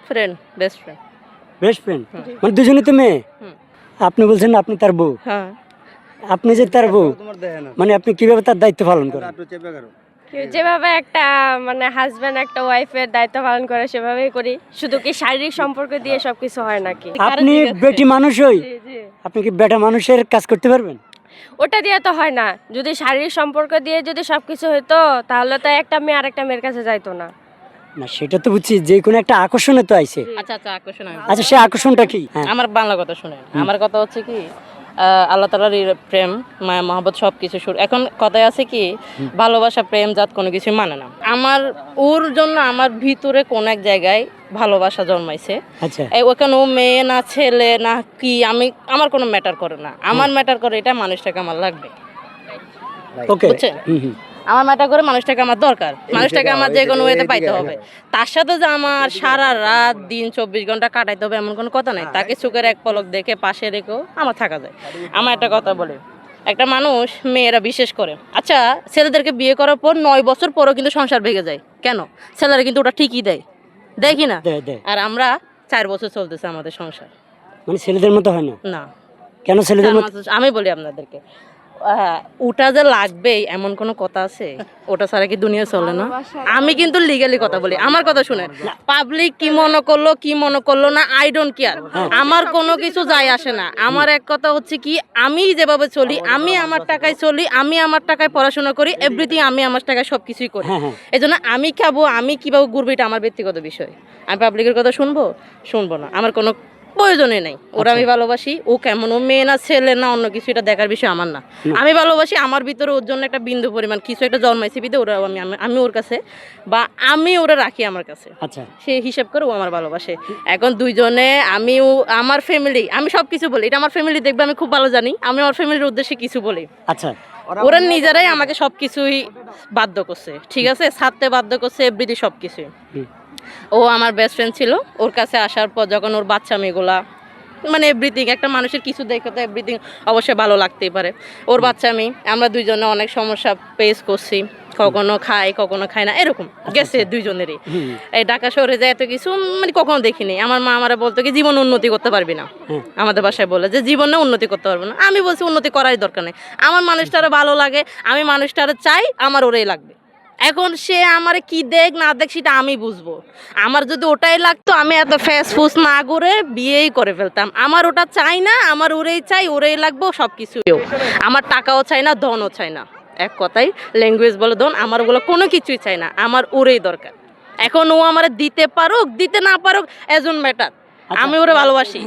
Friend, best friend. Best friend, মানে দুজনেই তো মেয়ে। আপনি বলছেন আপনি তার বউ। হ্যাঁ, আপনি যে তার বউ, মানে আপনি কিভাবে তার দায়িত্ব পালন করেন? যেভাবে একটা মানে হাজবেন্ড একটা ওয়াইফের দায়িত্ব পালন করে সেভাবেই করি। শুধু কি শারীরিক সম্পর্ক দিয়ে সবকিছু হয় নাকি? আপনি বেটি মানুষই, আপনি কি বেটা মানুষের কাজ করতে পারবেন? ওটা দিয়ে তো হয় না। যদি শারীরিক সম্পর্ক দিয়ে যদি সবকিছু হতো তাহলে তো একটা মেয়ে আরেকটা মেয়ের কাছে যাইতো না। না সেটা তো বুঝছি, যে কোনো একটা আকর্ষণে তো আইছে। আচ্ছা আচ্ছা, আকর্ষণ। আচ্ছা, সে আকর্ষণটা কি? হ্যাঁ। আমার বাংলা কথা শুনেন। আমার কথা হচ্ছে কি, আল্লাহ তাআলার প্রেম, মায়া মহব্বত সব কিছু শুরু। এখন কথায় আছে কি, ভালোবাসা প্রেম জাত কোনো কিছু মানে না। আমার ওর জন্য আমার ভিতরে কোন এক জায়গায় ভালোবাসা জন্মাইছে। আচ্ছা, ওখানে ও মেয়ে না ছেলে না কি, আমার কোনো ম্যাটার করে না। আমার ম্যাটার করে এটা মানুষটাকে আমার লাগবে। ওকে। বুঝছেন? আমার ম্যাটার করে মানুষটাকে আমার দরকার, মানুষটাকে আমার যে কোনো ওয়েতে পাইতে হবে। তার সাথে যে আমার সারা রাত দিন 24 ঘন্টা কাটাইতে হবে এমন কোনো কথা নাই। তাকে চোখের এক পলক দেখে পাশে রেখেও আমার থাকা যায়। আমার একটা কথা বলে, একটা মানুষ, মেয়েরা বিশেষ করে, আচ্ছা ছেলেদেরকে বিয়ে করার পর 9 বছর পরও কিন্তু সংসার ভেঙে যায় কেন? ছেলেরা কিন্তু ওটা ঠিকই দেয়, দেয় কি না? আর আমরা 4 বছর চলতেছে আমাদের সংসার। মানে ছেলেদের মতো হয় না? না, কেন ছেলেদের মতো? আমি বলি আপনাদেরকে, ওটা যে লাগবে এমন কোনো কথা আছে? ওটা ছাড়া কি দুনিয়া চলে না? আমি কিন্তু লিগালি কথা বলি। আমার কথা শুনে, পাবলিক কি মনে করলো না, আই ডোন্ট কেয়ার। আমার কোনো কিছু যায় আসে না। আমার এক কথা হচ্ছে কি, আমি যেভাবে চলি, আমি আমার টাকায় চলি, আমি আমার টাকায় পড়াশোনা করি, এভরিথিং আমি আমার টাকায় সবকিছুই করি। এই জন্য আমি খাবো, আমি কিভাবে ঘুরবো, এটা আমার ব্যক্তিগত বিষয়। আমি পাবলিকের কথা শুনবো না, আমার কোনো প্রয়োজনে নেই। ওরা আমি ভালোবাসি, ও কেমন, ও মেয়ে না ছেলে না অন্য কিছু, এটা দেখার বিষয় আমার না। আমি ভালোবাসি, আমার ভিতরে ওর জন্য একটা বিন্দু পরিমাণ কিছু একটা জন্মাইছে বিদে ওরা আমি ওর কাছে, বা আমি ওরা রাখি আমার কাছে। আচ্ছা, সে হিসাব করে ও আমার ভালোবাসে। এখন দুইজনে, আমার ফ্যামিলি, আমি সব কিছু বলি, এটা আমার ফ্যামিলি দেখবে, আমি খুব ভালো জানি। আমি আমার ফ্যামিলির উদ্দেশ্যে কিছু বলি। আচ্ছা, ওরা নিজেরাই আমাকে সবকিছুই বাধ্য করছে, ঠিক আছে, ছাড়তে বাধ্য করছে, এভরিথিং সবকিছুই। ও আমার বেস্ট ফ্রেন্ড ছিল, ওর কাছে আসার পর যখন ওর বাচ্চা মেয়েগুলা, মানে এভরিথিং, একটা মানুষের কিছু দেখে তো এভরিথিং অবশ্যই ভালো লাগতেই পারে। ওর বাচ্চা মেয়ে, আমরা দুইজনে অনেক সমস্যা ফেস করছি, কখনো খাই কখনো খাই না, এরকম গেছে দুইজনেরই। এই ঢাকা শহরে যায় এত কিছু মানে কখনো দেখিনি। আমার মা আমারা বলতো কি, জীবন উন্নতি করতে পারবি না। আমাদের বাসায় বলে যে জীবনে উন্নতি করতে পারবো না। আমি বলছি উন্নতি করারই দরকার নেই, আমার মানুষটারও ভালো লাগে, আমি মানুষটারও চাই, আমার ওরাই লাগবে। এখন সে আমারে কি দেখ না দেখ সেটা আমি বুঝবো। আমার যদি ওটাই লাগতো, আমি এত ফ্যাস ফুস না করে বিয়েই করে ফেলতাম। আমার ওটা চাই না, আমার ওরেই চাই, ওরেই লাগবো সব কিছু। আমার টাকাও চাই না, ধনও চাই না, এক কথাই ল্যাঙ্গুয়েজ বলে ধন, আমার ওগুলো কোনো কিছুই চাই না, আমার ওরেই দরকার। এখন ও আমার দিতে পারুক দিতে না পারুক, এজন ম্যাটার, আমি ওরে ভালোবাসি।